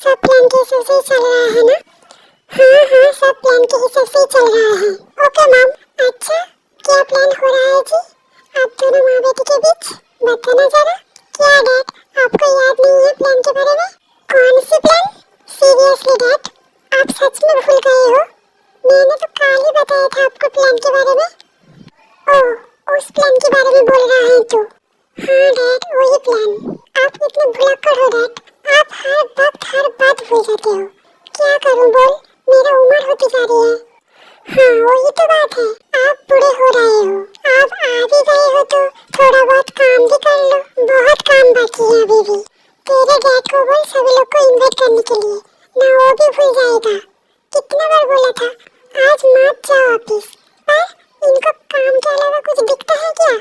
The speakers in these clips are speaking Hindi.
सब प्लान के हिसाब से चल रहा है ना? हाँ सब प्लान के हिसाब से चल रहा है। Okay mom. अच्छा क्या प्लान हो रहा है जी आप दोनों माँ बेटी के बीच? बताना जरा। क्या डैड आपको याद नहीं है प्लान के बारे में? कौन सी प्लान? सीरियसली डैड आप सच में भूल गए हो? मैंने तो कल ही बताया था आपको प्लान के बारे में। ओह उस प्लान के बारे में बोल रहा है तू? हाँ डैड वही प्लान। आप इतने भुलक्कड़ हो डैड, आप हर वक्त हर बात भूल जाते हो। क्या करूं बोल, मेरा उम्र होती जा रही है। हाँ वही तो बात है, आप बूढ़े हो रहे हो। आप आ भी गए हो तो थोड़ा बहुत काम भी कर लो, बहुत काम बाकी है अभी भी। तेरे डैड को बोल सभी लोग को इनवाइट करने के लिए, ना वो भी भूल जाएगा। कितने बार बोला था आज मत जाओ ऑफिस, पर इनको काम के अलावा कुछ दिखता है क्या?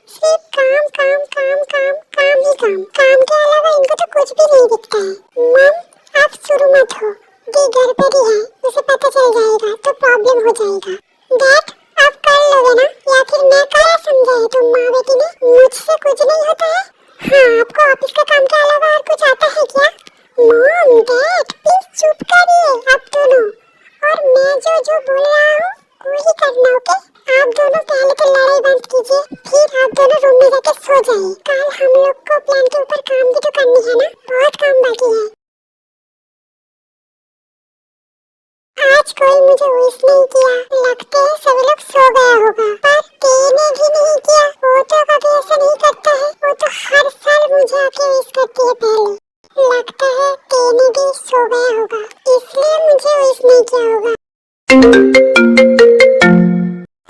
सिर्फ काम काम काम काम काम ही काम, काम के अलावा इनको तो कुछ भी नहीं दिखता है। मम आप शुरू मत हो, दी घर पे ही है, उसे पता चल जाएगा तो प्रॉब्लम हो जाएगा। डैड आप कर लोगे ना, या फिर मैं क्या समझा है तुम माँ बेटी ने? मुझसे कुछ नहीं होता है। हाँ आपको ऑफिस का काम के अलावा और कुछ आता है क्या? मॉम डैड प्लीज चुप करिए आप दोनों, और मैं जो बोल रहा हूँ वही करना। ओके आप दोनों पहले तो लड़ाई बंद कीजिए, फिर आप दोनों रूम में जाकर सो जाइए। कल हम लोग को प्लान के ऊपर काम भी तो करनी है ना, बहुत काम बाकी है। आज कोई मुझे विश नहीं किया, लगता है सभी लोग सो गया होगा। पर तेने भी नहीं किया, वो तो कभी ऐसा नहीं करता है, वो तो हर साल मुझे आके विश करती है पहले। लगता है तेने भी सो गया होगा, इसलिए मुझे विश नहीं किया होगा।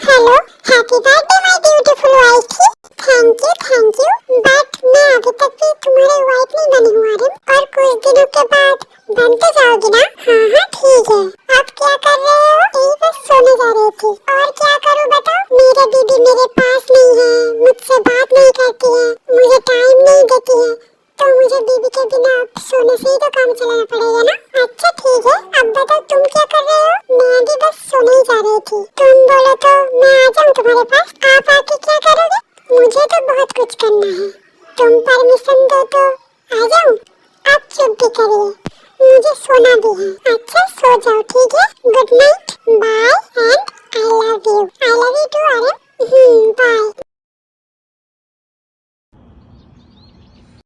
Hello happy birthday my beautiful wife. Thank you but मैं अभी तक भी तुम्हारी वाइफ नहीं बनी हूँ आर्यन, और कुछ दिनों के बाद बन तो जाओगी ना? हाँ ठीक है। अब क्या कर रहे हो? यही बस सोने जा रही थी। और क्या करूँ बताओ, मेरे बीबी मेरे पास नहीं है, मुझसे बात नहीं करती है, मुझे टाइम नहीं देती है, तो मुझे बीबी के बिना अब सोने से ही तो काम चलाना पड़ेगा ना। अच्छा ठीक है, अब बताओ तुम क्या कर रहे हो? मैं भी बस सोने ही जा रही थी, तुम बोलो तो मैं आ जाऊँ तुम्हारे पास? आप आके क्या करोगे? मुझे तो बहुत कुछ करना है, तुम परमिशन दो तो आ जाऊँ। आप चुप भी करिए, मुझे सोना भी है। अच्छा सो जाओ ठीक है, good night, bye and I love you too Aryan. Bye.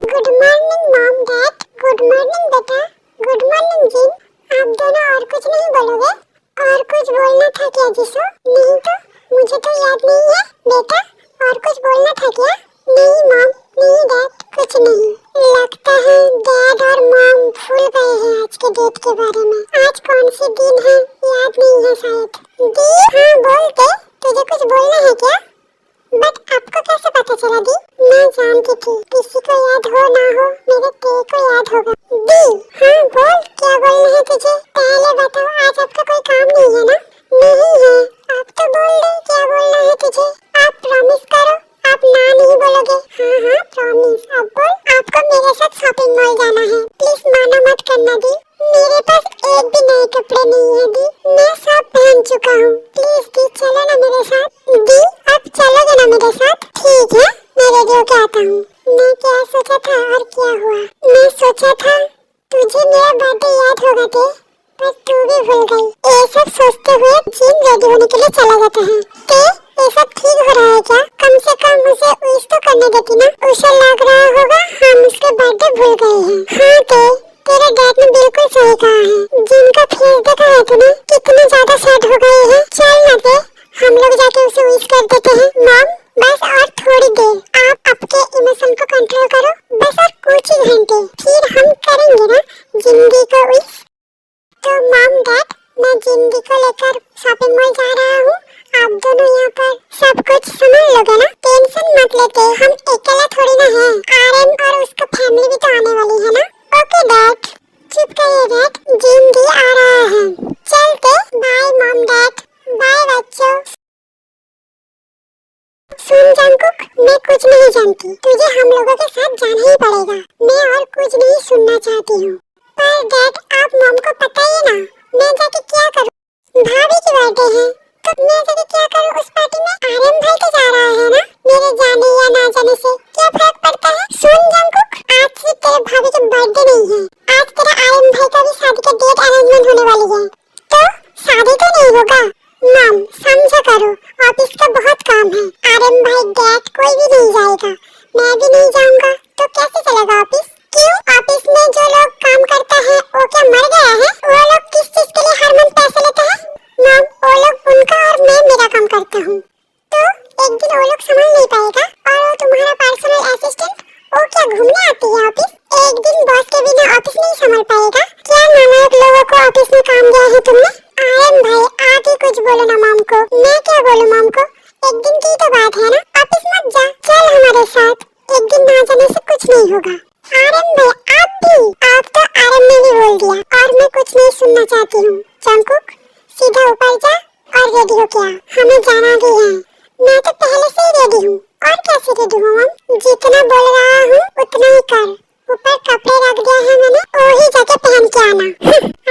Good morning mom dad. Good morning बेटा। गुड मॉर्निंग जिन। आप दोनों और कुछ नहीं बोलोगे? और कुछ बोलना था क्या जिसो? नहीं तो मुझे तो याद नहीं है बेटा, और कुछ बोलना था क्या? नहीं मॉम, नहीं डैड, कुछ नहीं। लगता है डैड और मॉम भूल गए हैं आज के डेट के बारे में। आज कौन सी दिन है याद नहीं है शायद। दी हाँ बोल दे, तुझे कुछ बोलना है क्या? बट आपको कैसे पता चला दी? मैं जानती थी, किसी को याद हो ना हो मेरे तेरे को याद होगा। दी हाँ बोल, क्या बोलना है तुझे? पहले बताओ, आज आपका कोई काम नहीं है ना? नहीं है। आप तो बोल दे क्या बोलना है तुझे। आप प्रॉमिस करो, आप ना नहीं बोलोगे। हाँ प्रॉमिस। अब बोल, आपको मेरे साथ शॉपिंग मॉल जाना है, प्लीज माना मत करना दी। मेरे पास एक भी नए कपड़े नहीं है दी, मैं सब पहन चुका हूँ। प्लीज दी चलो ना मेरे साथ। दी आप चलोगे ना मेरे साथ? ठीक है मैं रेडी होके आता हूँ। मैं क्या सोचा था और क्या हुआ? मैं सोचा था तुझे मेरा बर्थडे याद होगा दे, पर तू भी भूल गई। ये सब सोचते हुए जिन रेडी होने के लिए चला जाता है। ते ये सब ठीक हो रहा है क्या? कम से कम उसे विश तो करने देती ना। उसे लग रहा होगा हम उसके बर्थडे भूल गए हैं। हाँ ते तेरे डैड ने बिल्कुल सही कहा है, जिनका फेस देखा है तूने, कितने ज्यादा सैड हो गए हैं। चल ना ते हम लोग जाके उसे विश कर देते हैं। मॉम बस और थोड़ी देर, आप आपके इमोशन को कंट्रोल करो, बस और कुछ ही घंटे फिर हम करेंगे ना जिंदगी को विश। तो मॉम डैड मैं जिंदगी को लेकर शॉपिंग मॉल जा रहा हूँ, आप दोनों यहाँ पर सब कुछ संभाल लोगे ना? टेंशन मत लेते, हम अकेला थोड़ी ना है, आर्यन और उसका फैमिली भी तो आने वाली है ना। Okay dad. चुप करिए डैड, जिंदगी आ रहा है। चलते, बाय मॉम डैड, बाय बच्चों। सुन जंकुक, मैं कुछ नहीं जानती, तुझे हम लोगों के साथ जाना ही पड़ेगा। मैं और कुछ नहीं सुनना चाहती हूँ। पर डैड आप मॉम को बताइए ना, मैं जाके क्या करूँ? भाभी की बर्थडे है तो मैं जाके क्या करूँ उस पार्टी में? आर्यन भाई तो जा रहा है ना, मेरे जाने या ना जाने से क्या फर्क पड़ता है? सुन जंकुक, आज से तेरे भाभी की बर्थडे नहीं है, आज तेरा आर्यन भाई का भी शादी का डेट अनाउंसमेंट होने वाली है, तो शादी तो नहीं होगा। मॉम समझा करो, ऑफिस का बहुत काम है। आर्यन भाई, डैड कोई भी नहीं जाएगा, मैं भी नहीं जाऊंगा, तो कैसे चलेगा ऑफिस? क्यों, ऑफिस में जो लोग काम करता है वो क्या मर गया है? वो लोग किस चीज के लिए हर मंथ पैसे लेते हैं? मॉम, वो लोग उनका और मैं मेरा काम करता हूँ, तो एक दिन वो लोग संभाल नहीं पाएगा। और वो तुम्हारा पर्सनल असिस्टेंट, वो क्या घूमने आती है ऑफिस? एक दिन बॉस के बिना ऑफिस नहीं संभाल पाएगा। क्या नालायक लोगों को ऑफिस में काम दिया है तुमने? आर्यन भाई, आप ही कुछ बोलो ना मॉम को। मैं क्या बोलूं मॉम को? एक दिन की तो बात है ना, ऑफिस मत जा, चल हमारे साथ। एक दिन ना जाने से कुछ नहीं होगा। आर्यन भाई, आप तो आर्यन ने भी बोल दिया, और मैं कुछ नहीं सुनना चाहती हूँ। जंगकुक, सीधा ऊपर जा और रेडी हो क्या, हमें जाना भी है। मैं तो पहले से ही रेडी हूँ। और कैसे रेडी हूँ मॉम? जितना बोल रहा हूँ उतना ही कर। ऊपर कपड़े रख दिया है मैंने, वही जाके पहन के आना।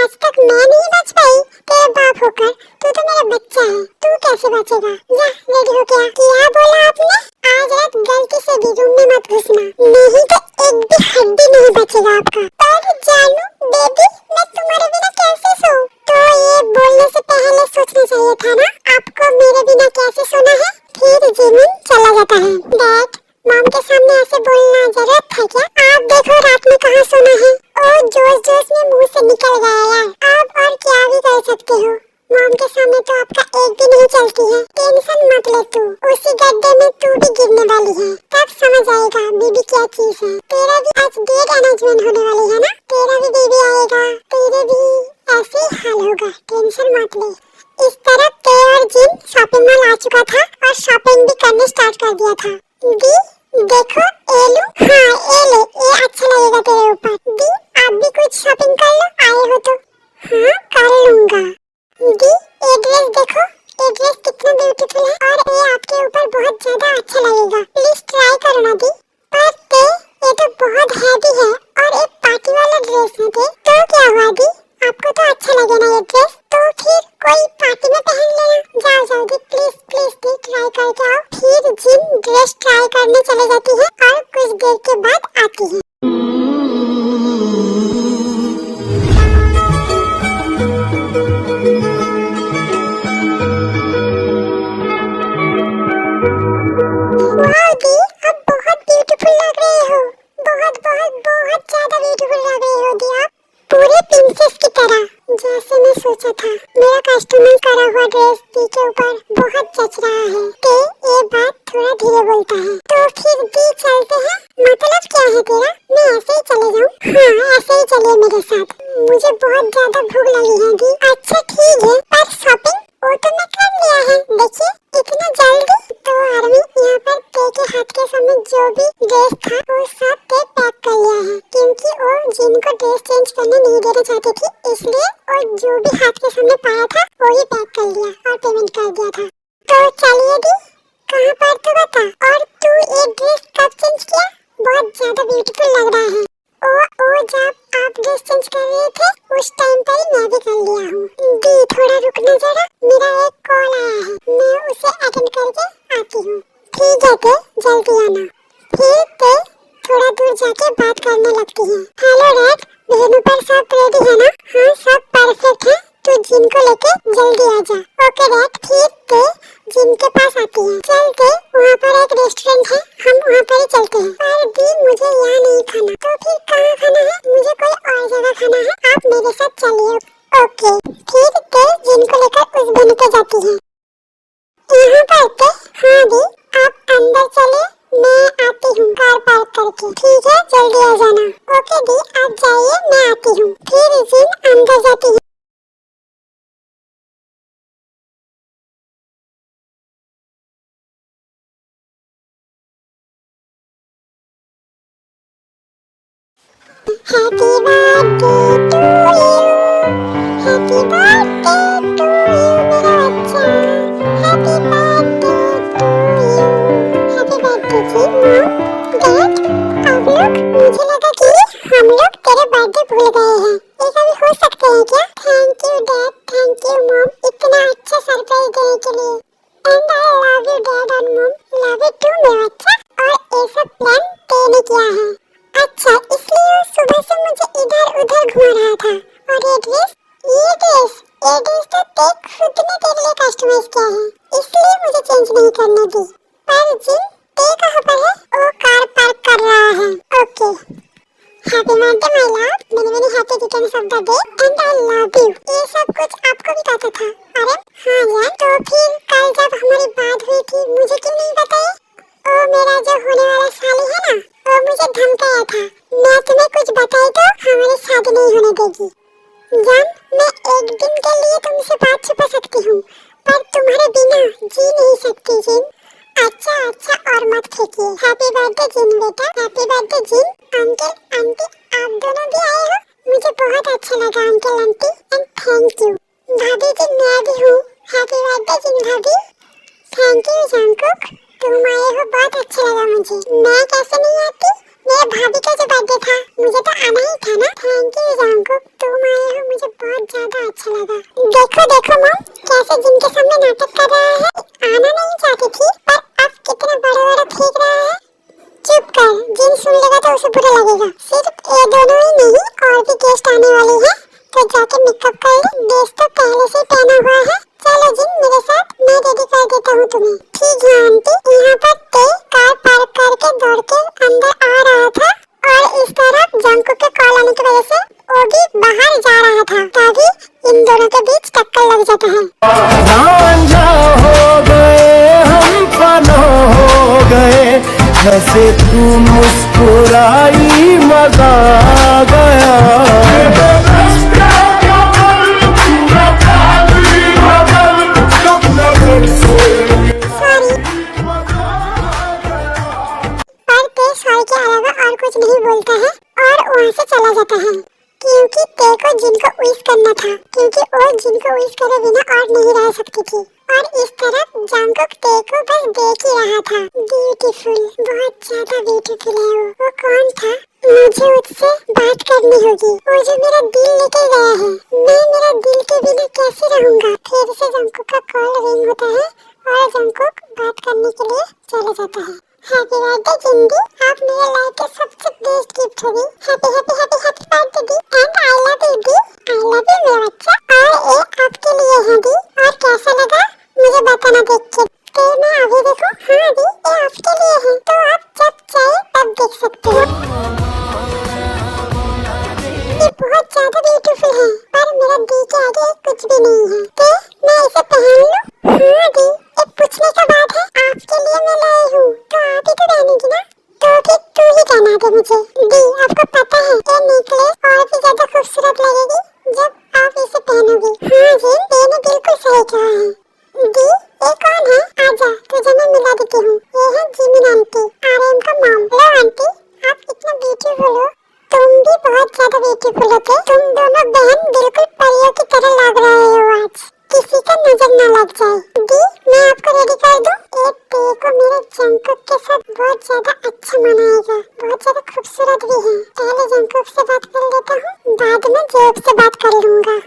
आज तक मैं नहीं बच पाई तेरे बाप होकर, तू तो मेरा बच्चा है, तू कैसे बचेगा? जा रेडी हो क्या? क्या बोला आपने? आज रात गलती से भी रूम में मत घुसना, नहीं तो एक भी हड्डी नहीं बचेगा आपका। पर जानू बेबी, मैं तुम्हारे बिना कैसे सोऊं? तो ये बोलने से पहले सोचना चाहिए था ना, आपको मेरे बिना कैसे सोना है? फिर जीवन चला जाता है। डैड, मॉम के सामने ऐसे बोलना जरूरत था क्या? आप देखो रात में कहाँ सोना है, और जोश जोश में मुंह से निकल गया यार। आप और क्या भी कर सकते हो, मॉम के सामने तो आपका एक भी नहीं चलती है। टेंशन मत ले तू, उसी गड्ढे में तू भी गिरने वाली है, तब समझ आएगा बेबी क्या चीज है। तेरा भी आज डेट अनाउंसमेंट होने वाली है ना, तेरा भी बेबी आएगा, तेरे भी ऐसे ही हाल होगा, टेंशन मत ले। इस तरफ ते और जिन शॉपिंग मॉल आ चुका था और शॉपिंग भी करने स्टार्ट कर दिया था। दी देखो, एलू, हाँ एले, ये अच्छा लगेगा तेरे ऊपर। दी आप भी कुछ शॉपिंग कर लो, आए हो तो। हाँ कर लूंगा। दी ये ड्रेस देखो, ये ड्रेस कितना ब्यूटीफुल है और ये आपके ऊपर बहुत ज्यादा अच्छा लगेगा, प्लीज ट्राई करो ना दी। पर ते ये तो बहुत हैवी है और एक पार्टी वाला ड्रेस है दी, तो क्या हुआ दी? आपको तो अच्छा लगे ना ये ड्रेस, तो फिर कोई पार्टी में पहन लेना। जाओ जाओ दी, प्लीज प्लीज दी, ट्राई करके आओ। फिर जिन ड्रेस ट्राई करने चले जाती है और कुछ देर के बाद आती है। वाह दी, आप बहुत ब्यूटीफुल लग रहे हो, बहुत बहुत बहुत ज्यादा ब्यूटीफुल लग रहे हो दी आप, पूरे प्रिंसेस की तरह, जैसे मैं सोचा था। मेरा कस्टमाइज करा हुआ ड्रेस दी के ऊपर बहुत जच रहा है। ते ये बात थोड़ा धीरे बोलता है, तो फिर दी चलते हैं। मतलब क्या है तेरा? मैं ऐसे ही चले जाऊँ? हाँ ऐसे ही चलिए मेरे साथ, मुझे बहुत ज्यादा भूख लगी है दी। अच्छा ठीक है, पर शॉपिंग वो तो मैं कर लिया है, देखिए इतना जल्दी। तो आर्मी, यहाँ पर ते के हाथ के सामने जो भी ड्रेस था वो सब ते पैक कर लिया है, क्योंकि वो जिनको ड्रेस चेंज करने नहीं देना चाहती थी, इसलिए और जो भी हाथ के सामने पाया था वो ही पैक कर लिया और पेमेंट कर दिया था। तो चलिए दी, कहाँ पर तो बता। और तू ये ड्रेस कब चेंज किया? बहुत ज्यादा ब्यूटीफुल लग रहा है। ओ जब आप ड्रेस चेंज कर रहे थे उस टाइम पर ही मैं भी कर लिया हूँ। दी थोड़ा रुकना जरा, मेरा एक कॉल आया है, मैं उसे अटेंड करके आती हूँ। ठीक है ते, जल्दी आना। फिर ते थोड़ा दूर जाके बात करने लगती है। हेलो डैड, बहनों पर सब रेडी है ना? हाँ सब परफेक्ट है, तो जिनको लेके जल्दी आ जा। Okay dad. फिर ते जिनके पास आती है, चलते वहाँ पर एक रेस्टोरेंट है, हम वहाँ पर ही चलते हैं। पर दी मुझे यहाँ नहीं खाना, तो फिर कहाँ खाना है? मुझे कोई और जगह खाना है, आप मेरे साथ चलिए। ओके। फिर ते जिनको लेकर उस बनी पे जाती है। यहाँ पर ते, हाँ दी आप अंदर चले, मैं आती हूँ कार पार्क करके। ठीक है जल्दी आ जाना। ओके दी आप जाइए, मैं आती हूँ। फिर जिन अंदर जाती है। Happy birthday to you, happy birthday to you मेरा बच्चा, happy birthday to you. Happy birthday जी मॉम डैड। आप लोग, मुझे लगा कि हम लोग तेरे बर्थडे भूल गए हैं, ये कभी हो सकते हैं क्या? Thank you dad, thank you mom, इतना अच्छा सरप्राइज देने के लिए। And I love you dad and mom, love you too मेरा बच्चा। और ये सब प्लान तूने किया है? अच्छा, इसलिए सुबह से मुझे उधर घुमा रहा था। और ये ड्रेस तो ते खुद ने तेरे लिए कस्टमाइज किया है, इसलिए मुझे चेंज नहीं करने दी। पर जिन ते कहाँ पर है? वो कार पार्क कर रहा है। Okay, happy birthday my love, many happy returns of the day and I love you. ये सब कुछ आपको भी पता था? अरे हाँ यार, तो फिर कल जब हमारी बात हुई थी मुझे क्यों नहीं बताया? ओ मेरा जो होने वाला साली है ना, वो मुझे धमकाया था, मैं तुम्हें कुछ बताई तो हमारी शादी नहीं होने देगी। जान, मैं एक दिन के लिए तुमसे बात छुपा सकती हूँ, पर तुम्हारे बिना जी नहीं सकती जिन। अच्छा और मत फेंकिए। हैप्पी बर्थडे जिन बेटा, हैप्पी बर्थडे जिन। अंकल आंटी आप दोनों भी आए हो, मुझे बहुत अच्छा लगा uncle aunty, and thank you. भाभी जी मैं भी हूँ, हैप्पी बर्थडे जिन भाभी। थैंक यू जंकुक, तुम आए हो बहुत अच्छा लगा मुझे। मैं कैसे नहीं आती, मेरे भाभी का जो बर्थडे था मुझे तो आना ही था ना। थैंक यू जंकुक, तुम आए हो मुझे बहुत ज्यादा अच्छा लगा। देखो मॉम कैसे जिनके सामने नाटक कर रहा है। आना नहीं चाहती थी पर अब कितना बड़ा फेंक रहा है। चुप कर, जिन सुन लेगा तो उसे बुरा लगेगा। सिर्फ ये दोनों ही नहीं और भी गेस्ट आने वाले हैं, तो जाके मेकअप कर ले, ड्रेस तो पहले से पहना हुआ है। चलो जिन मेरे साथ, मैं रेडी कर देता हूँ तुम्हें। ठीक है आंटी। यहाँ पर ते कार पार्क करके दौड़ के अंदर आ रहा था और इस तरफ जंकुक के कॉल आने की वजह से वो भी बाहर जा रहा था, तभी इन दोनों के बीच टक्कर लग जाता है। भांजा हो गए हम, फना हो गए, जैसे तू मुस्कुराई मजा आ गया। सॉरी के अलावा और कुछ नहीं बोलता है और वहाँ से चला जाता है, क्योंकि ते को जिनको विश करना था, क्योंकि वो जिनको विश करे बिना और नहीं रह सकती थी। और इस तरफ जंकुक ते को बस देख ही रहा था। ब्यूटीफुल, बहुत ज्यादा ब्यूटीफुल है वो कौन था? मुझे उससे बात करनी होगी, वो जो मेरा दिल लेके गया है। मैं मेरा दिल के बिना कैसे रहूंगा? फिर से जंकुक का कॉल रिंग होता है और जंकुक बात करने के लिए चले जाता है। हैप्पी बर्थडे जिंदी, आप मेरे लाइफ के सबसे बेस्ट गिफ्ट होगी। Happy happy happy happy birthday the, and I love you the, I love you मेरा बच्चा। और ये आपके लिए है दी, और कैसा लगा मुझे बताना देख के। तो मैं अभी देखो, हाँ दी ये आपके लिए है, तो आप जब चाहे तब देख सकते हो। ये बहुत ज्यादा ब्यूटीफुल है, पर मेरा दी के आगे कुछ भी नहीं है। तो मैं इसे पहन लूं? हाँ दी, ये पूछने का बात है, आपके लिए मैं लाई हूँ, तो आप ही तो पहनेगी ना, तो फिर तू ही कहना दे मुझे। दी आपको पता है ये नेकलेस और भी ज्यादा खूबसूरत लगेगी जब आप इसे पहनोगी। हाँ जी, मैंने बिल्कुल सही कहा है। दी ये कौन है? आजा तुझे मैं मिला देती हूँ, ये है जिमिन आंटी, आर्यन का मॉम। लो आंटी, आप इतना ब्यूटीफुल हो, तुम भी बहुत ज्यादा ब्यूटीफुल हो। तुम दोनों बहन बिल्कुल परियों की तरह लग रहे हो आज, किसी का नजर न लग जाए। दी मैं आपको रेडी कर दूं? एक ते को मेरे जंकुक के साथ बहुत ज्यादा अच्छा मनाएगा, बहुत ज्यादा खूबसूरत भी है। पहले जंकुक से बात कर लेता हूँ, बाद में जेब से बात कर लूंगा।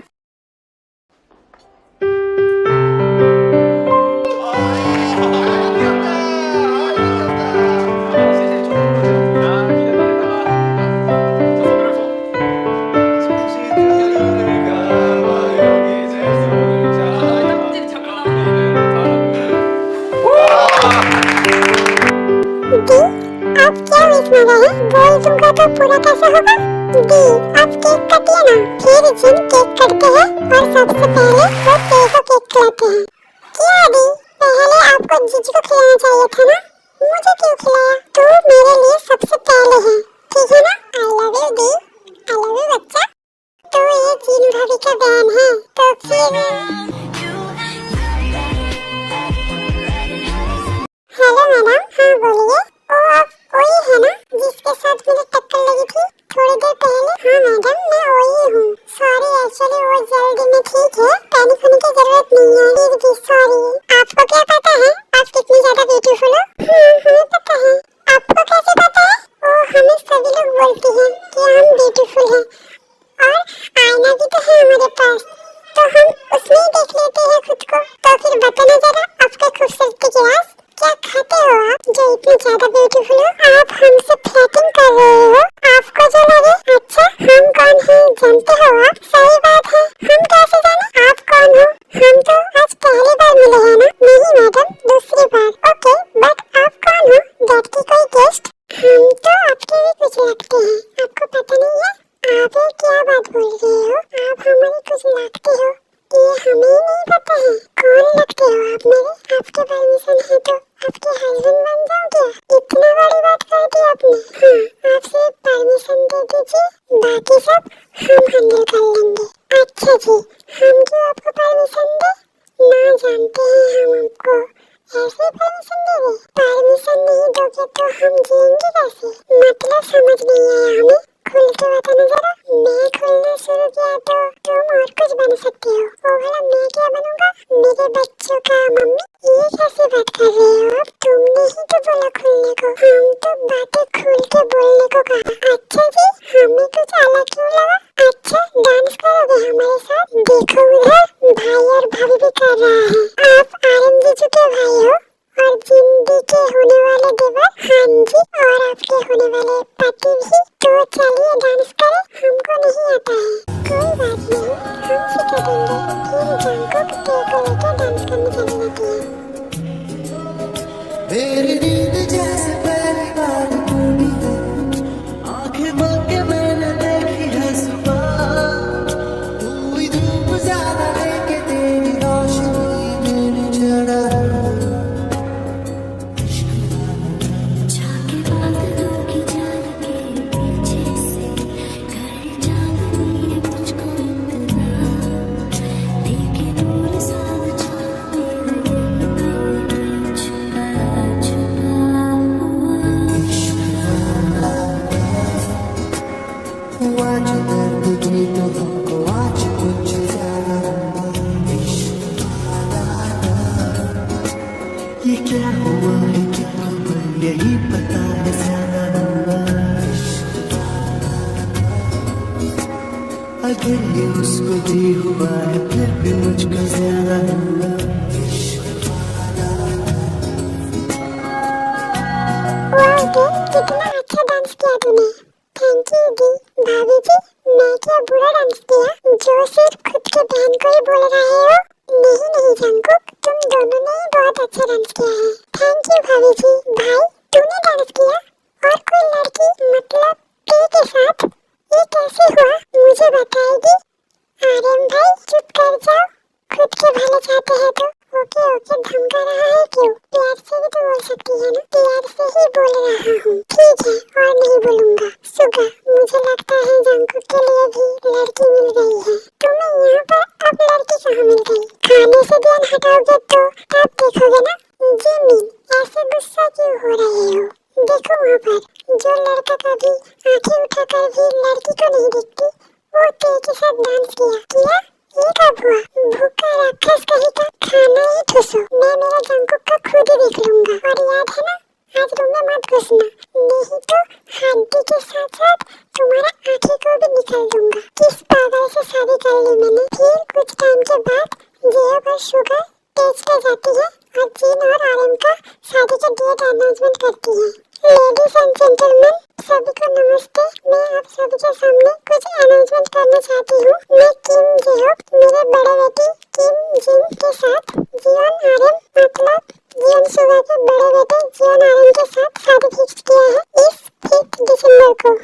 दी आप क्या विश मांगा है? बोल दूंगा तो पूरा कैसे होगा? दी आप केक काटिए ना। फिर जिन केक करते हैं और सबसे पहले वो ते को केक खिलाते हैं। क्या दी, पहले आपको जीजू को खिलाना चाहिए था ना, मुझे क्यों खिलाया? तू मेरे लिए सबसे पहले है, ठीक है ना? आई love you the, I love you बच्चा। तो ये जीन भाभी का बहन है, तो फिर हेलो मैडम। हाँ बोलिए। ओ आप वही है ना जिसके साथ मुझे टक्कर लगी थी थोड़ी देर पहले? हाँ मैडम मैं वही हूँ। सॉरी एक्चुअली वो जल्दी में, ठीक है पैनिक होने की जरूरत नहीं है। फिर भी सॉरी। आपको क्या पता है आप कितनी ज्यादा ब्यूटीफुल हो? हमें पता है। आपको कैसे पता है? ओ हमें सभी लोग बोलते हैं कि हम ब्यूटीफुल हैं, और आईना भी तो है हमारे पास, तो हम उसमें ही देख लेते हैं खुद को। तो फिर बताना जरा आपका खूबसूरती की राज क्या खाते हो हो आप जो इतने ज्यादा ब्यूटीफुल हो? आप हमसे फ्लर्टिंग कर रहे हो? आपको जो लगे। अच्छा हम कौन है जानते हो आप? सही बात है, हम कैसे जाने आप कौन हो? हम तो आज पहली बार मिले हैं ना? नहीं मैडम, दूसरी बार। ओके, बट आप कौन हो? डेट की कोई गेस्ट? हम तो आपके भी कुछ लगते हैं, आपको पता नहीं है? आप ये क्या बात बोल रहे हो? आप हमारे कुछ लगते हो, ये हमें नहीं पता है। कौन लगते हो आप मेरे? आपके परमिशन है तो आपके हस्बैंड बन जाओगे? इतना बड़ी बात कर दी आपने। हाँ, आप सिर्फ परमिशन दे दीजिए, बाकी सब हम हैंडल कर लेंगे। अच्छा जी, हम क्यों आपको परमिशन दे? ना जानते हैं हम आपको, ऐसे परमिशन दे दे? परमिशन नहीं दोगे तो हम जिएंगे कैसे? मतलब समझ नहीं आया हमें, खुल के बताना जरा। मैं खुलना शुरू किया तो तुम और कुछ बन सकती हो। ओ भला मैं क्या बनूंगा? मेरे बच्चों का मम्मी? ये कैसी बात कर रहे हो आप? तुमने ही तो बोला खुलने को, हम तो बातें खुल के बोलने को कहा। अच्छा जी, हमें कुछ अलग क्यों लगा? अच्छा, डांस करोगे हमारे साथ? देखो उधर भाई और भाभी भी कर रहा है। आप आरएम जीजू के भाई हो और जिंदगी के होने वाले देवर? हाँ जी, और आपके होने वाले पति भी। तो चलिए डांस करें, हमको नहीं आता है। कोई बात नहीं, हम सिखा देंगे। फिर जंकुक टे को लेकर डांस करने चली जाती है। मेरी नींद जैसे पहली बार टूटी है, आंखें बंद के मैंने देखी है सुबह, हुई धूप ज्यादा लेके तेरी रोशनी मेरी चढ़ा। झाके बादलों की जान के पीछे से घर चांदनी है मुझको इतना, देखे दूर साव छाते रहे छुपा छुपा हुआ जो दर्द भी तो हमको आज कुछ ज्यादा हुआ। इश्क वाला ये क्या हुआ है, क्या खबर यही पता है ज्यादा हुआ। इश्क अगर ये उसको भी हुआ है फिर भी मुझको ज्यादा हुआ। वाह दी, कितना अच्छा डांस किया तूने। थैंक यू दी। भाभी जी, मैं क्या बुरा डांस किया जो सिर्फ खुद के बहन को ही बोल रहे हो? नहीं नहीं जंकुक, तुम दोनों ने ही बहुत अच्छा डांस किया है। थैंक यू भाभी जी। भाई, तूने डांस किया और कोई लड़की मतलब टी के साथ? ये कैसे हुआ, मुझे बताएगी? आर्यन भाई चुप कर जाओ, खुद के भले चाहते हैं तो। ओके ओके, धमका रहा है क्यों? प्यार से भी तो बोल सकती है ना? प्यार से ही बोल रहा हूँ। ठीक है, और नहीं बोलूंगा। सुगा, मुझे लगता है जंकुक के लिए भी लड़की मिल गई है। तुम्हें यहाँ पर अब लड़की कहाँ मिल गई? खाने से ध्यान हटाओगे तो तब देखोगे ना। जिमिन, ऐसे गुस्सा क्यों हो रहे हो? देखो वहाँ पर जो लड़का कभी आंखें उठाकर भी लड़की को नहीं देखती, वो ते के साथ डांस किया। ये कब हुआ? भूखा राक्षस कहीं का, खाना ही ठूसो। मैं मेरा जंकुक का खुद ही देख लूंगा। और याद है ना, आज रूम में मत घुसना, नहीं तो हड्डी के साथ साथ तुम्हारा आंखें को भी निकाल दूंगा। किस पागल से शादी कर ली मैंने। फिर कुछ टाइम के बाद जेब और शुगर तेज पे जाती है और जीन और आर्यन का शादी के डेट अनाउंसमेंट करती है। लेडीज एंड जेंटलमैन, सभी को नमस्ते। मैं आप सभी के सामने कुछ अनाउंसमेंट करना चाहती हूँ। मैं किम जेहोक मेरे बड़े बेटे किम जिन के साथ जियोन आर्यन मतलब जियोन सुगा के बड़े बेटे जियोन आर्यन के साथ शादी फिक्स किया है इस 5 दिसंबर को।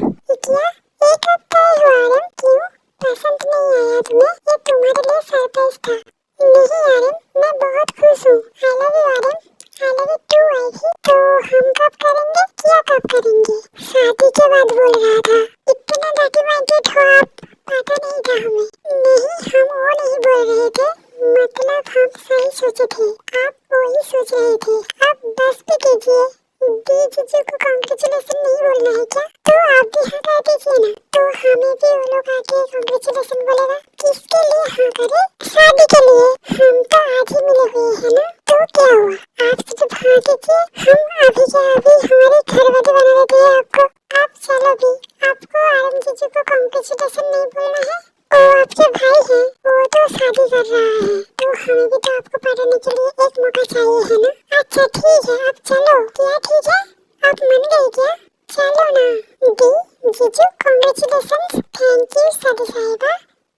क्या एक हफ्ता ही हुआ आर्यन? क्यों पसंद नहीं आया तुम्हें? ये तुम्हारे लिए सरप्राइज था। नहीं आर्यन, मैं बहुत खुश हूँ। I love you Aryan, I love you too wifey. तो हम कब करेंगे? क्या कब करेंगे? शादी के बाद बोल रहा था। इतना डॉक्यूमेंटेड हो आप, पता नहीं था हमें। नहीं, हम वो नहीं बोल रहे थे, मतलब हम सही सोचे थे, आप वही सोच रहे थे। अब बस भी कीजिए, दी जीजू को कांग्रेचुलेशन नहीं बोलना है क्या? तो आप भी हाँ कह दीजिए ना, तो हमें भी वो लोग आके कांग्रेचुलेशन बोलेगा। किसके लिए हाँ करे? शादी के लिए। हम तो आज ही मिले हुए हैं ना, तो क्या हुआ? आप सिर्फ हाँ कीजिए, हम अभी के अभी हमारे घर वाले बना देते हैं आपको। आप चलो भी, आपको आर्यन जीजू को कांग्रेचुलेशन नहीं बोलना है। वो आपके भाई हैं, वो तो शादी कर रहा है, तो हमें भी तो आपको पढ़ने के लिए एक मौका चाहिए है ना। अच्छा ठीक है, अब चलो। क्या ठीक है, आप मान गए क्या? चलो ना। दी जीजू कांग्रेचुलेशंस, थैंक यू सादी साहिबा,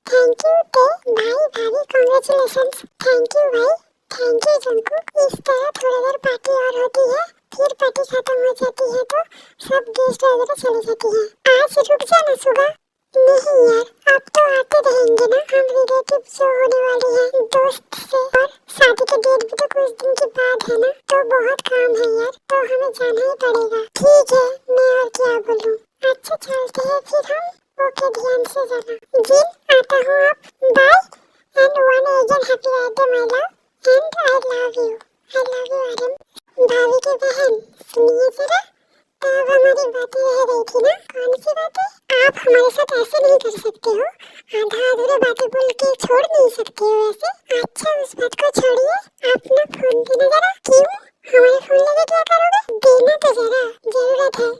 थैंक यू ते भाई भाभी कांग्रेचुलेशंस, थैंक यू भाई, थैंक यू जंकुक। इस तरह थोड़ी देर पार्टी और होती है, फिर पार्टी खत्म हो जाती है तो सब गेस्ट वगैरह चले जाती है। आज रुक जाना सुबह। नहीं यार, अब तो आते रहेंगे ना, हम रिलेटिव जो होने वाली है दोस्त से, और शादी के डेट भी तो कुछ दिन के बाद है ना, तो बहुत काम है यार, तो हमें जाना ही पड़ेगा। ठीक है, मैं और क्या बोलूं। अच्छा चलते हैं फिर हम। ओके, ध्यान से जाना। जी आता हूँ आप, bye and one again happy birthday my love and I love you, I love you Aryan. भाभी की बहन सुनिए जरा, तो अब हमारी बातें रह रही थी ना, कौन सी बातें? आप हमारे साथ ऐसे नहीं कर सकते हो, आधा अधूरा बातें बोल के छोड़ नहीं सकते हो ऐसे। अच्छा उस बात को छोड़िए, अपना फोन देना जरा। क्यों, हमारे फोन लेके क्या करोगे? देना तो जरा, जरूरत है।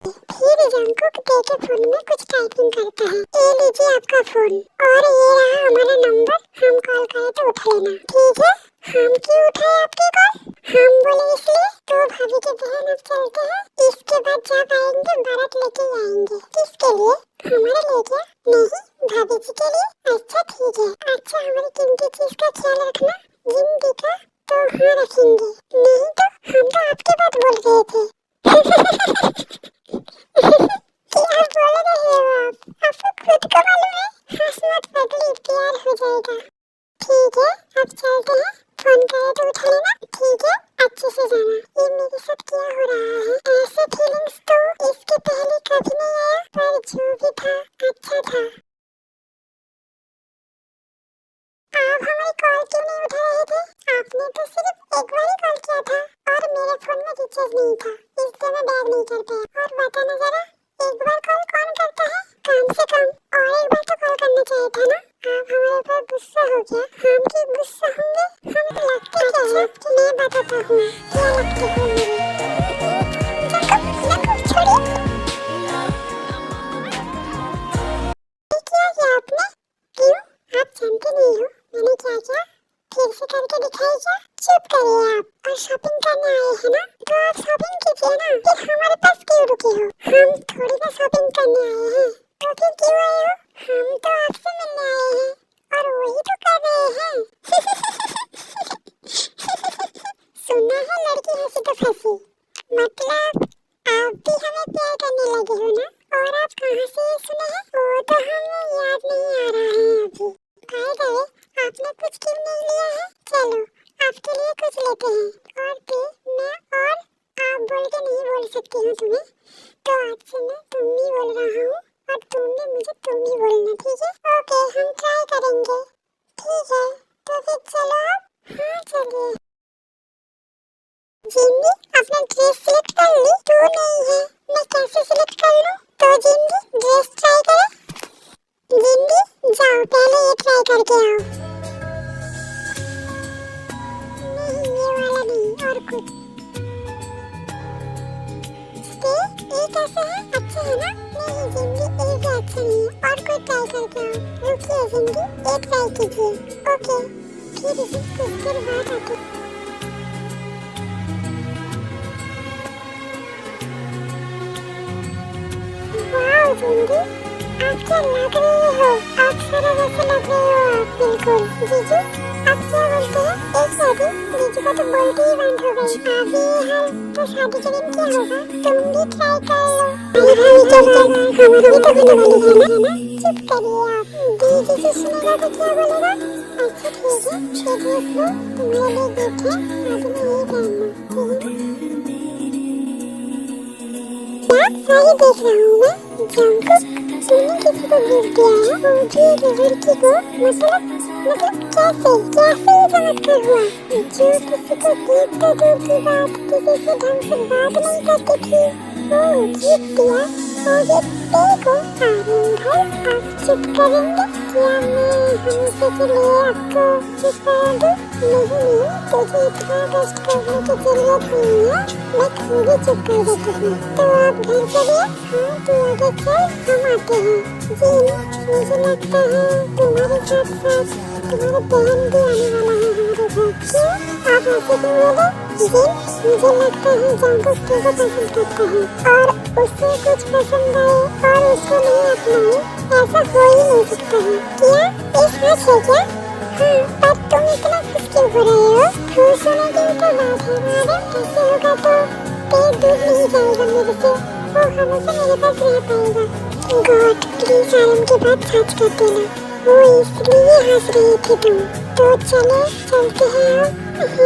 फिर जंकुक दे के फोन में कुछ टाइपिंग करता है। ये लीजिए आपका फोन, और ये रहा हमारा नंबर, हम कॉल करें तो उठा लेना, ठीक है? हम क्यों उठाए आपके कॉल? हम बोले इसलिए। तो भाभी के बहन अब चलते हैं, इसके बाद जब आएंगे बारात लेके आएंगे। किसके लिए? हमारे लिए क्या? नहीं, भाभी जी के लिए। अच्छा ठीक है। अच्छा हमारी कीमती चीज का ख्याल रखना, जिंदगी का तो हाँ रखेंगे, नहीं तो हम तो आपकी बात बोल रहे थे। क्या बोल रहे हो आप? आपको खुद को मालूम है? हंस मत पगली, प्यार हो जाएगा। ठीक है, अब चलते हैं, फोन करे तो उठा लेना, ठीक है? अच्छे से जाना। ये मेरे साथ क्या हो रहा है? ऐसे फीलिंग्स तो इसके पहले कभी नहीं आया, पर जो भी था अच्छा था। आप हमारी कॉल क्यों नहीं उठा रहे थे? आपने तो सिर्फ एक बार ही कॉल किया था, और मेरे फोन में रिचार्ज नहीं था, इसलिए मैं बैग नहीं कर पाया। और बताना जरा, एक बार कॉल कौन करता है? कम से कम और एक बार तो कॉल करना चाहिए था ना। आप हमारे ऊपर गुस्सा हो गया? हम क्यों गुस्सा होंगे? हम लगते क्या है? मैं बताता हूँ क्या लगते हो मेरे। छोड़िए। क्या किया आपने? क्यों, आप जानते नहीं हो मैंने क्या किया? फिर से करके दिखाई क्या? चुप करिए आप, और शॉपिंग करने आए हैं ना, तो आप शॉपिंग कीजिए ना, फिर हमारे पास क्यों रुके हो? हम थोड़ी ना शॉपिंग करने आए हैं, तो फिर क्यों आए हो? हम तो आपसे मिलने आए हैं, और वही तो कर रहे हैं। सुना है लड़की हंसी तो फंसी, मतलब आप भी हमें प्यार करने लगे हो ना? और आप कहाँ से ये सुने हैं? वो तो हमें याद नहीं आ रहा है अभी। बाय द वे, आपने कुछ क्यों नहीं लिया है? चलो आपके लिए कुछ लेते हैं। और फिर मैं और आप बोल के नहीं बोल सकती हूँ तुम्हें, तो आज से मैं तुम ही बोल रहा हूँ, और तुमने मुझे तुम ही बोलना, ठीक है? ओके, हम ट्राई करेंगे। ठीक है, तो फिर चलो आप। हाँ चलिए। जिंदी अपना ड्रेस सिलेक्ट कर ली? तू नहीं है, मैं कैसे सिलेक्ट कर लूँ? तो जिंदी ड्रेस ट्राई करे। जिंदी जाओ पहले ये ट्राई करके आओ। नहीं ये वाला नहीं, और कुछ। ये कैसे है? अच्छा है ना? नहीं जिंदी ये भी अच्छा नहीं है, और कोई ट्राई करके आओ। रुकिए जिंदी, ये ट्राई कीजिए। ओके, फिर इसे कुछ देर बाद आते। वाह जिंदी, आप क्या लग रही हो? अप्सरा जैसे लग रही हो आप, बिल्कुल। जीजू आप क्या बोलते हैं? एक शादी जीजू को तो बोलती ही बंद हो गई। अभी हाल तो शादी के दिन क्या होगा? तुम भी ट्राई कर लो। हमारी तो होने वाली है ना? चुप करिए आप, जीजू से सुनेगा तो क्या बोलेगा? अच्छा ठीक है, ये ड्रेस लो, तुम्हारे लिए देखे, आज मैं यही पहनना। क्या सही देख रहा हूँ मैं? जंकुक तुमने किसी को गिफ्ट दिया है, वो भी एक लड़की को, मतलब कैसे ये चमत्कार हुआ? जो किसी को गिफ्ट तो दूर की बात, किसी से ढंग से बात नहीं करती थी, वो गिफ्ट दिया, और गिफ्ट को आर्यन भाई आप चुप करेंगे क्या? मैं हमेशा के लिए आपको चुप करा दूं? नहीं, तुझे इतना कष्ट करने की जरूरत नहीं है, मैं खुद ही चुप कर देती हूँ। तो आप घर चलिए। हाँ तू आगे चल, हम आते हैं। जी मुझे लगता है तुम्हारे साथ साथ तुम्हारा बहन भी आने वाला है हमारे घर। क्यों आप ऐसे क्यों बोले? जिन मुझे लगता है जंकुक तुझे पसंद करता है और उससे कुछ पसंद आए और उसको नहीं अपनाए, ऐसा हो ही नहीं सकता है। क्या ये सच है क्या? हाँ, पर तुम इतना खुश क्यों हो रहे हो? खुश होने की तो बात है हमारे। ऐसे होगा तो पेट दूर नहीं जाएगा मेरे से, वो हमेशा मेरे पास रह पाएगा। गॉड प्लीज आलम की बात सच कर देना, वो इसलिए हंस रही थी तुम। तो चले चलते हैं अब।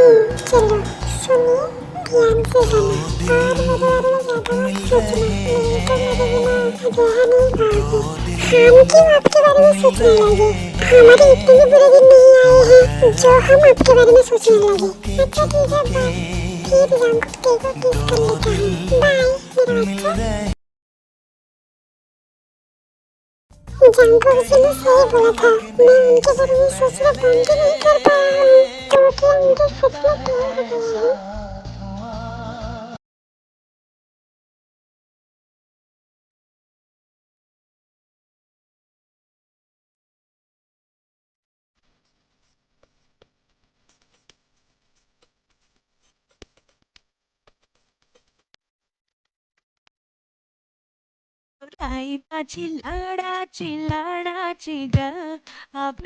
चलो सुनिए ध्यान से सुनो और मेरे बारे में ज्यादा मत सोचना, नहीं तो मेरे बिना रह नहीं पाओगे। हम क्यों आपके बारे में सोचने लगे? हमारे इतने भी बुरे दिन नहीं आए हैं जो हम आपके बारे में सोचने लगे। अच्छा ठीक है बाय, फिर जंकुक को किस कर लेता हूँ। बाय मेरा बच्चा। जंकुक जी ने सही बोला था, मैं उनके बारे में सोचना बंद ही नहीं कर पाया हूँ। तो क्या उनके सच में प्यार हो गया है?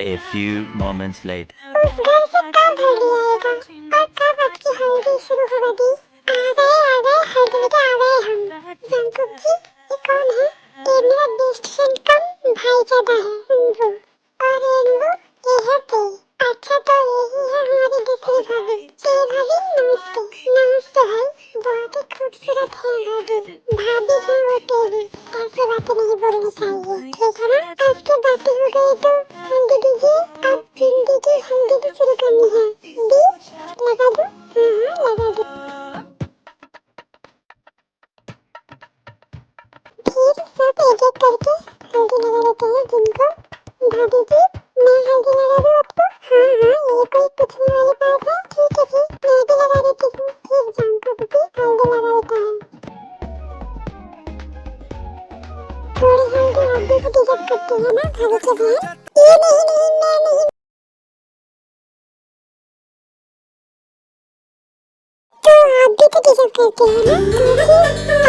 A few moments later. उस घर से कब हल्दी आएगा और कब आपकी हल्दी शुरू होगी? आ गए हल्दी लेके आ गए हम। जंकुक जी ये कौन है? ये मेरा बेस्ट फ्रेंड कम भाई ज्यादा है इंदु, और इंदु ये है ते। अच्छा तो यही है हमारी दूसरी भाभी ते भाभी। नमस्ते। नमस्ते भाई, बहुत ही खूबसूरत है भाभी। भाभी है वो तेरी, ऐसे बातें नहीं बोलनी चाहिए ठीक है ना? आपकी बातें हो गई तो हल्दी दीजिए। अब भिंडी की हल्दी भी शुरू करनी है। बीज लगा दो? हाँ लगा दो। फिर सब एक एक करके हल्दी लगा लेते हैं जिनको। भाभी जी मैं हल्दी लगा दूँ आपको? हाँ ये कोई पूछने वाली बात है? ठीक है फिर मैं भी लगा देती हूँ। फिर जंकुक भी हल्दी लगा देता है। थोड़ी हल्दी आप भी तो डिजर्व करती है ना भाभी की बहन? ये नहीं मैं नहीं। तो आप भी तो डिजर्व करते हैं ना, क्योंकि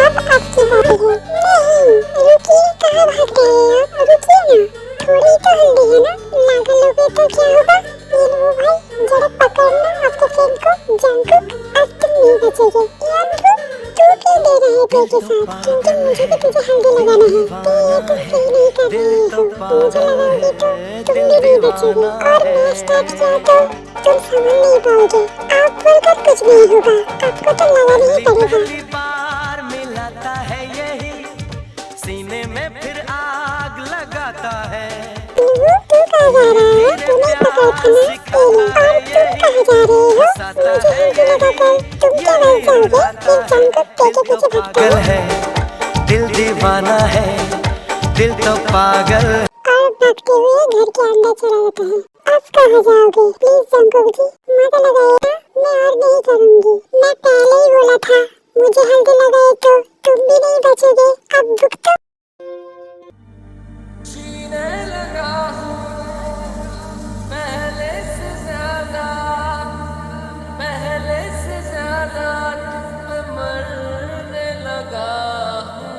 अब आपकी बारी है। नहीं रुकिए, कहाँ भाग रहे हैं आप? रुकिए ना, थोड़ी तो हल्दी है ना, लगा लोगे तो क्या होगा? ये लो भाई जरा पकड़ना आपके फ्रेंड को। जंकुक अब तुम नहीं बचोगे। यार तू क्यों दे रहे है ते के साथ? क्योंकि मुझे भी तुझे हल्दी लगाना है। तो ये तुम सही नहीं कर रही हो, मुझे लगाओगी तो तुम भी नहीं बचोगे और मैं स्टार्ट किया तो तुम संभल नहीं पाओगे। आप बोलकर कुछ नहीं होगा, आपको तो लगाना ही पड़ेगा। पहली बार मिलाता है यही, सीने में फिर आग लगाता है। तू कहाँ जा रहा है? तूने पकड़ा था ना एली, और तुम कहाँ जा रहे हो? मुझे हल्दी लगाकर तुम क्या बन जाओगे? फिर जंकुक के पीछे भटका पागल है दिल, दीवाना है दिल तो पागल। और भागते हुए घर के अंदर चला जाता है। अब कहाँ जाओगे? प्लीज जंकुक जी मत लगाइए, मैं और नहीं करूँगी। मैं पहले ही बोला था मुझे हल्दी लगाए तो तुम भी नहीं बचोगे। अब भुगतो। जीने लगा हूँ पहले से ज्यादा तुम पे मरने लगा हूँ।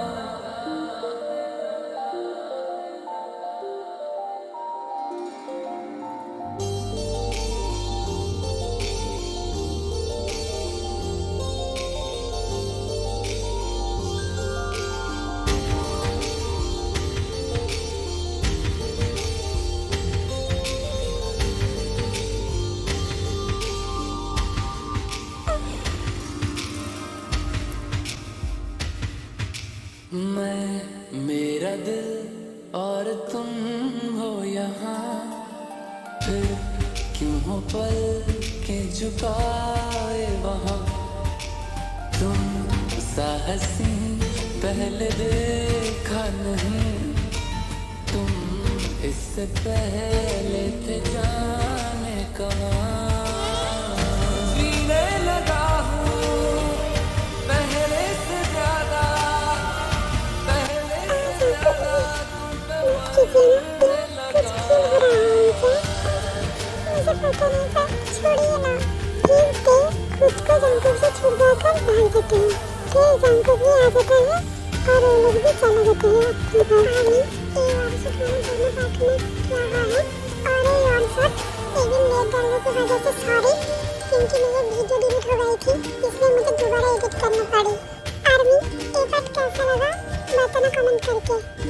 मैं मेरा दिल और तुम हो यहाँ, फिर क्यों हो पल के झुकाए वहाँ। तुम साहसी पहले देखा नहीं, तुम इससे पहले थे जाने कहाँ। जीने लगा हूँ पहले से ज्यादा तुम पे मरने लगा। जाते हैं, फिर जंकुक भी आ जाता है और वो लोग भी चले जाते हैं अपने घर। आर्मी ये और शॉट मैंने दोनों पार्ट में किया हुआ है और ये और शॉट इवन लेट डालने की वजह से सॉरी, क्योंकि मेरी वीडियो डिलीट हो गई थी इसलिए मुझे दोबारा एडिट करना पड़ी। आर्मी ये पार्ट कैसा लगा बताना कमेंट करके।